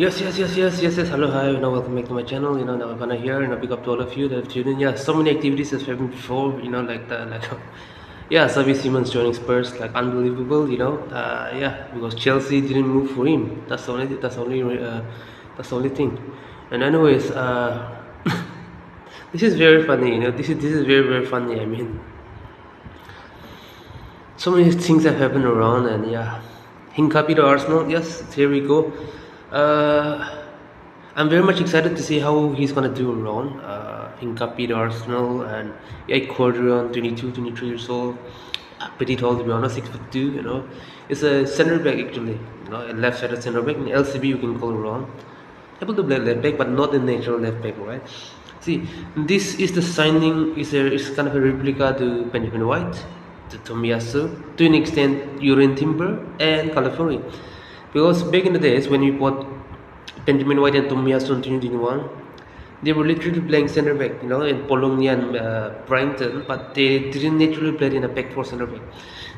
Yes. Hello, hi. Welcome back to my channel. Now I'm gonna hear big up to all of you that have tuned in. Yeah, so many activities has happened before. Yeah, Xavi Simons joining Spurs, like unbelievable. Yeah, because Chelsea didn't move for him. That's the only thing. And anyways, this is very funny. This is very funny. I mean, so many things have happened around, and yeah, Hincape to Arsenal. Yes, here we go. Uh, I'm very much excited to see how he's gonna do around. Hincape to Arsenal, and yeah, Quadrion, 22, 23 years old. Pretty tall to be honest, 6'2". It's a center back actually. A left-sided center back. In LCB, you can call around. Able to play left back, but not the natural left back, right? See, this is the signing. Is kind of a replica to Benjamin White, to Tomiyasu, to an extent, Urin Timber and Calafiori. Because back in the days when we bought Benjamin White and Tomiyasu in 2021, they were literally playing center back, in Bologna and Brighton, but they didn't naturally play in a back four center back.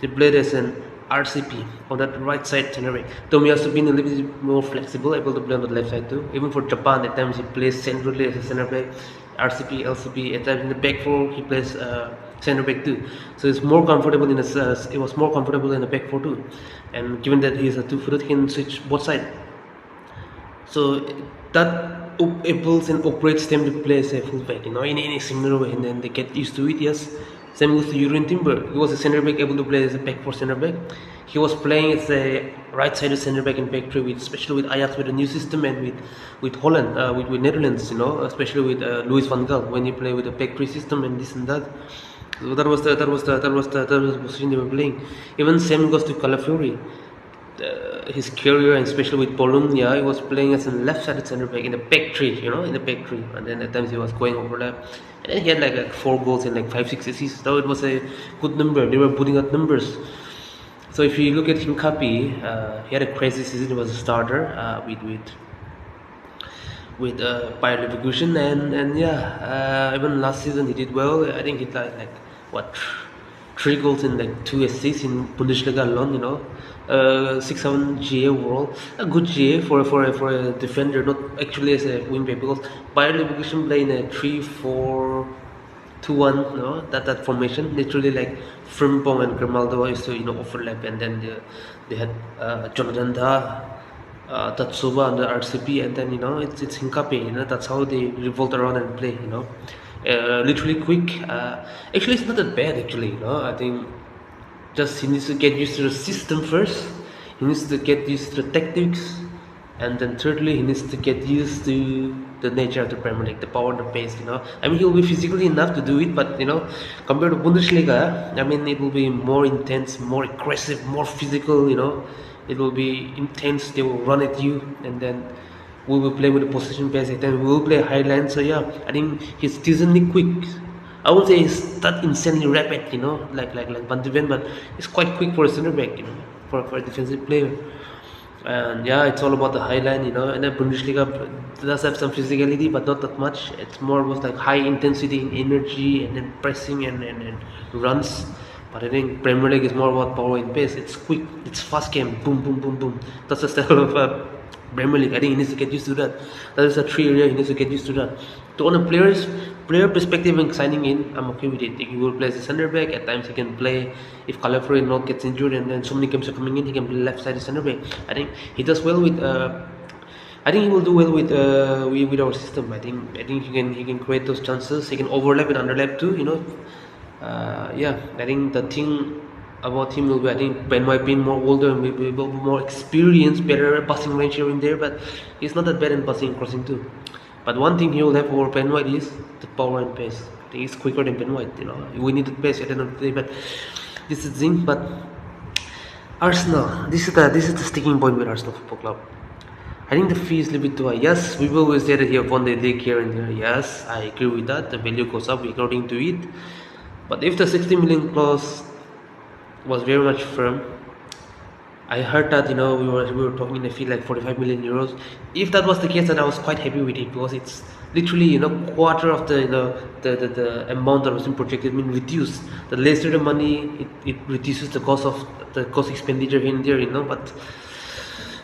They played as an RCP on that right side center back. Tomiyasu being a little bit more flexible, able to play on the left side too. Even for Japan, at times he plays centrally as a center back, RCP, LCP. At times in the back four, he plays center back too. So it's more comfortable it was more comfortable in the back four too. And given that he's a two-footed, he can switch both sides. So that enables and operates them to play as a fullback, in any similar way, and then they get used to it. Yes, same with Urin Timber. He was a center back, able to play as a back four center back. He was playing as a right-sided center back in back three, especially with Ajax with a new system, and with Holland, with Netherlands, especially with Louis van Gaal when he played with a back three system and this and that. So that was the position they were playing. Even same goes to Calafiori. His career, and especially with Bologna, he was playing as a left-sided center back in the back three, in the back three, and then at times he was going overlap, and then he had like 4 goals and like 5-6 assists. So it was a good number. They were putting out numbers. So if you look at Hincape, he had a crazy season. He was a starter with Bayer Leverkusen, and yeah, even last season he did well. I think he had like what 3 goals and like 2 assists in Bundesliga alone. 6-7 GA overall, a good GA for a defender, not actually as a wingback, because Bayer Leverkusen play in a 3-4-2-1, that formation. Literally like Frimpong and Grimaldo used to overlap, and then they had Jonathan Tah, Tatsuba on the RCP, and then it's Hincape. That's how they revolt around and play. Literally quick. Actually, it's not that bad. Actually, I think just he needs to get used to the system first. He needs to get used to the tactics, and then thirdly, he needs to get used to the nature of the Premier League, the power and the pace. I mean, he'll be physically enough to do it, but compared to Bundesliga, I mean, it will be more intense, more aggressive, more physical. It will be intense. They will run at you, and then we will play with the possession pace, and then we will play high line. So yeah, I think he's decently quick. I would say he's that insanely rapid, like Van de Ven, but he's quite quick for a center back, for a defensive player. And yeah, it's all about the high line, and then Bundesliga does have some physicality, but not that much. It's more about like high intensity and energy, and then pressing and runs. But I think Premier League is more about power and pace. It's quick, it's fast game, boom, boom, boom, boom. That's the style of Premier League. I think he needs to get used to that. That is a 3 area he needs to get used to that. So on a player perspective, when signing in, I'm okay with it. He will play as a center back. At times he can play, if Calafiori not gets injured and then so many games are coming in, he can play left-sided center back. I think he does well with. I think he will do well with our system. I think he can create those chances. He can overlap and underlap too. Yeah, I think the thing about him will be, I think Ben might be more older and maybe more experienced, better passing range here and there, but he's not that bad in passing and crossing too. But one thing he will have over Ben White is the power and pace. I think he's quicker than Ben White. We need the pace at the end of the day, but this is the thing. But Arsenal, this is the sticking point with Arsenal Football Club. I think the fee is a little bit too high. Yes, we will always say that he have won the league here and there. Yes, I agree with that. The value goes up according to it. But if the 60 million clause was very much firm, I heard that we were talking in a fee like 45 million euros. If that was the case, then I was quite happy with it, because it's literally quarter of the amount that was been projected been reduced. The lesser the money, it reduces the cost expenditure in there. But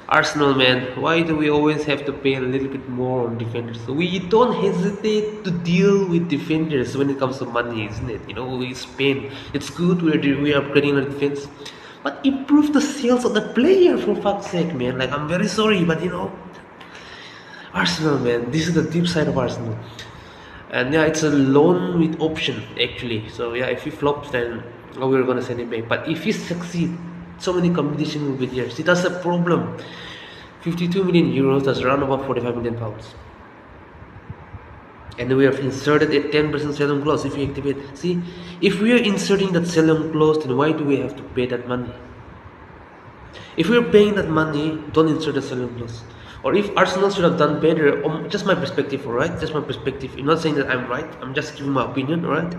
Arsenal, man, why do we always have to pay a little bit more on defenders? We don't hesitate to deal with defenders when it comes to money, isn't it? We spend. It's good we're upgrading our defense, but improve the sales of the player for fuck's sake, man. Like, I'm very sorry, but Arsenal, man, this is the deep side of Arsenal. And yeah, it's a loan with option actually. So yeah, if he flops, then we're gonna send him back. But if he succeed, so many competition will be there. See, that's the problem. 52 million euros, that's around about 45 million pounds. And we have inserted a 10% sell-on clause if we activate. See, if we are inserting that sell-on clause, then why do we have to pay that money? If we're paying that money, don't insert the sell-on clause. Or if Arsenal should have done better, just my perspective, alright? Just my perspective. I'm not saying that I'm right, I'm just giving my opinion, alright?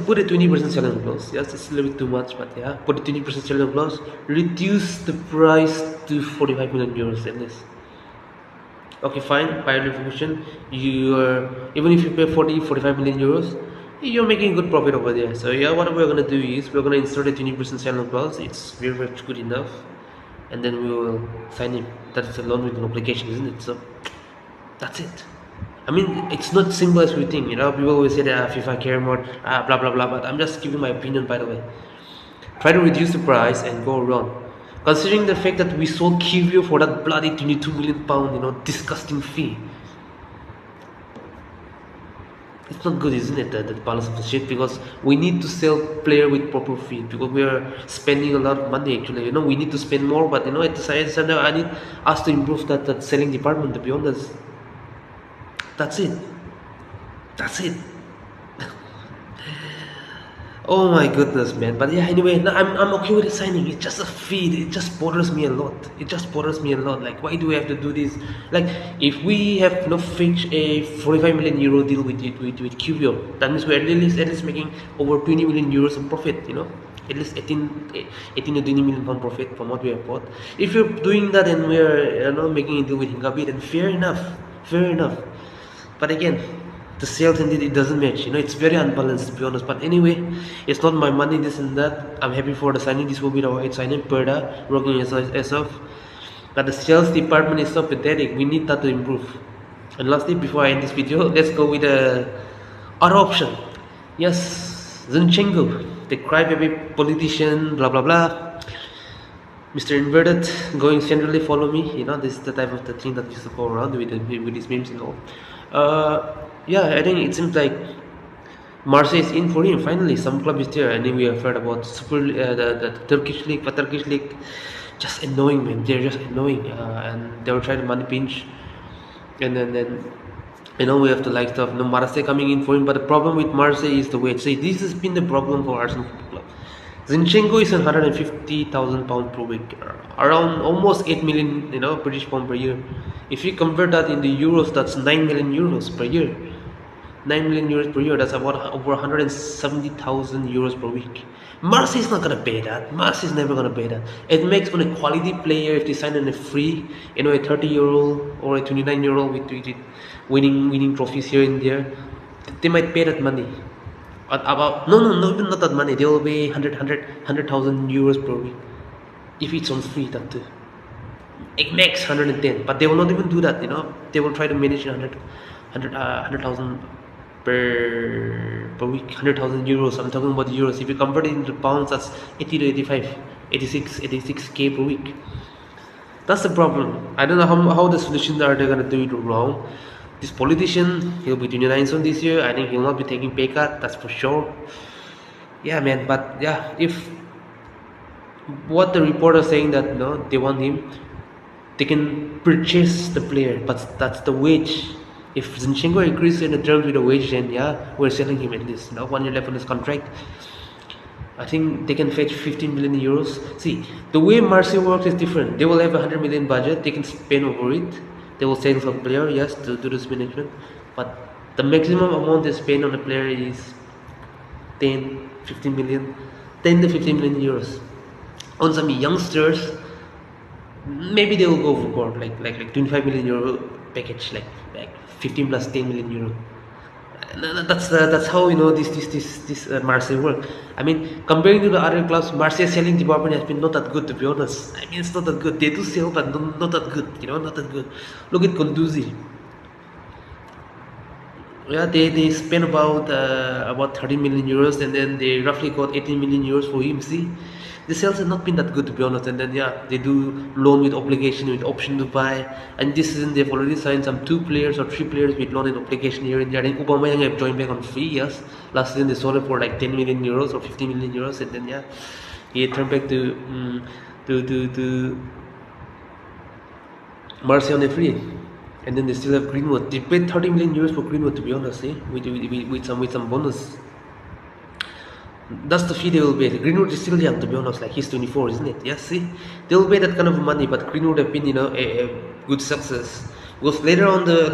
Put a 20% sell-on clause. Yes, it's a little bit too much, but yeah, put a 20% sell-on clause. Reduce the price to 45 million euros at least. Okay, fine. By definition, even if you pay 45 million euros, you're making good profit over there. So yeah, what we're gonna do is we're gonna insert a 20% sell-on clause. It's very much good enough, and then we will sign him. That's a loan with an obligation, isn't it? So that's it. I mean, it's not simple as we think. People always say that FIFA care more, blah blah blah. But I'm just giving my opinion, by the way. Try to reduce the price and go around. Considering the fact that we sold Kiwior for that bloody 22 million pound, disgusting fee. It's not good, isn't it? The balance of the shit, because we need to sell player with proper fee, because we are spending a lot of money actually. We need to spend more, but at the same time I need us to improve that selling department. To be honest, that's it. Oh my goodness, man. But yeah, anyway, no, I'm okay with the signing. It's just a fee. It just bothers me a lot. Like, why do we have to do this? Like, if we have fixed a 45 million euro deal with Kiwior, that means we're at least making over 20 million euros of profit. At least 18 to 20 million pound profit from what we have bought. If you're doing that and we're making a deal with Hincape, then fair enough. But again, the sales indeed, it doesn't match. It's very unbalanced, to be honest. But anyway, it's not my money, this and that. I'm happy for the signing. This will be the white signing. Perda working as of. But the sales department is so pathetic. We need that to improve. And lastly, before I end this video, let's go with the other option. Yes, Zinchenko, the crybaby politician, blah blah blah. Mr. Inverted, going centrally, follow me. This is the type of the thing that used to go around with these memes and all. Yeah, I think it seems like Marsie is in for him. Finally, some club is there. And then we have heard about the Turkish league, just annoying, man. They're just annoying, and they will try to money pinch, and then we have the likes of Marsie coming in for him. But the problem with Marsie is the wage. See, this has been the problem for Arsenal Football Club. Zinchenko is 150,000 pounds per week, around almost 8 million, British pound per year. If you convert that into euros, that's 9 million euros per year. 9 million euros per year, that's about over 170,000 euros per week. Marsie is not gonna pay that. Marsie is never gonna pay that. It makes on a quality player, if they sign on a free, a 30-year-old or a 29-year-old with winning trophies here and there, they might pay that money. About no, even not that money. They will pay 100,000 euros per week if it's on free. That too. It makes 110, but they will not even do that. They will try to manage 100,000 per week, 100,000 euros. I'm talking about euros. If you convert it into pounds, that's 80 to 85, 86k per week. That's the problem. I don't know how the solutions are. They're gonna do it wrong. This politician, he'll be 29 soon this year. I think he'll not be taking pay cut, that's for sure. Yeah, man. But yeah, if what the reporter saying that they want him, they can purchase the player, but that's the wage. If Zinchenko agrees in the terms with the wage, then yeah, we're selling him at least. 1 year left on his contract. I think they can fetch 15 million euros. See, the way Marsie works is different. They will have 100 million budget. They can spend over it. They will sell some player, yes, to do this management. But the maximum amount they spend on a player is 10 to 15 million euros. On some youngsters, maybe they will go for gold, like 25 million euro package, like 15 plus 10 million euro. That's how this Marseille work. I mean, comparing to the other clubs, Marseille selling department has been not that good, to be honest. I mean, it's not that good. They do sell, but not that good. Not that good. Look at Konduzi. Yeah, they spent about 30 million euros, and then they roughly got 18 million euros for him. See, the sales have not been that good, to be honest. And then they do loan with obligation with option to buy. And this season they've already signed some 2 players or 3 players with loan and obligation here and there. I think Aubameyang have joined back on free. Yes, last season they sold it for like 10 million euros or 15 million euros, and then he turned back to Marseille on a free. And then they still have Greenwood. They paid 30 million euros for Greenwood, to be honest, with some bonus. That's the fee they will pay. Greenwood is still young, to be honest. Like, he's 24, isn't it? Yes, see, they will pay that kind of money, but Greenwood have been a good success, because later on the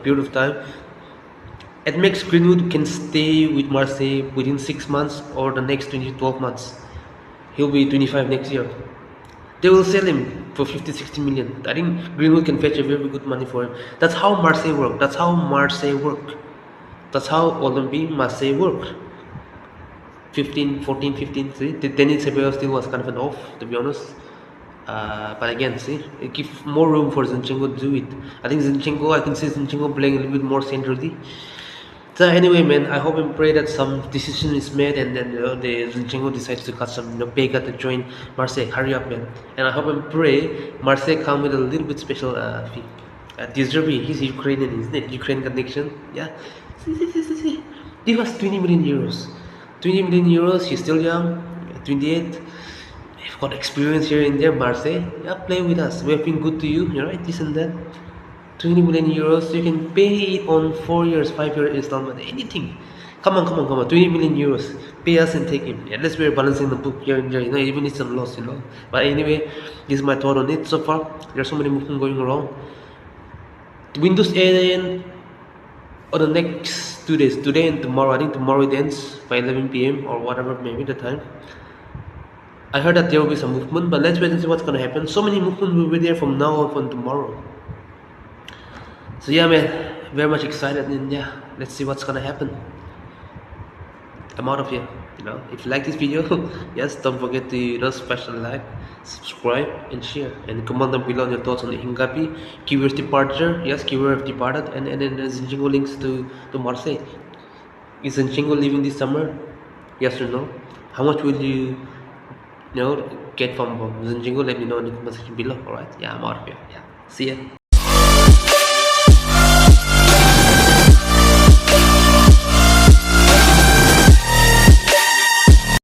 period of time, it makes Greenwood can stay with Marseille within 6 months or the next 12 months. He'll be 25 next year. They will sell him for 50-60 million. I think Greenwood can fetch a very good money for him. That's how Marseille work. That's how Marseille work. That's how Olympique Marseille work. 15. See, the Denis Ceballos still was kind of an off, to be honest. But again, see, it gives more room for Zinchenko to do it. I think I can see Zinchenko playing a little bit more centrally. So anyway, man, I hope and pray that some decision is made, and then the Zinchenko decides to cut some pay cut to join Marseille. Hurry up, man! And I hope and pray Marseille come with a little bit special fee. Deserve, he's Ukrainian, isn't it? Ukraine connection, yeah. See. Give us 20 million euros. 20 million euros. He's still young, 28. You've got experience here in there, Marseille. Yeah, play with us. We have been good to you, right? This and that. 20 million euros, you can pay it on 4 years, 5-year installment, anything. Come on, 20 million euros, pay us and take him. At least we're balancing the book here and there, even it's some loss, But anyway, this is my thought on it so far. There's so many movements going around. Windows 8 on the next 2 days, today and tomorrow. I think tomorrow it ends by 11 p.m. or whatever, maybe the time. I heard that there will be some movement, but let's wait and see what's gonna happen. So many movement will be there from now on, from tomorrow. So yeah, man, very much excited, and let's see what's gonna happen. I'm out of here. If you like this video, yes, don't forget to smash the like, subscribe, and share, and comment down below your thoughts on the Hincape, Kiwior's departure. Yes, Kiwior have departed, and then Zinchenko links to Marseille. Is Zinchenko leaving this summer? Yes or no? How much will you get from Zinchenko? Let me know in the comment section below. Alright, I'm out of here. See ya.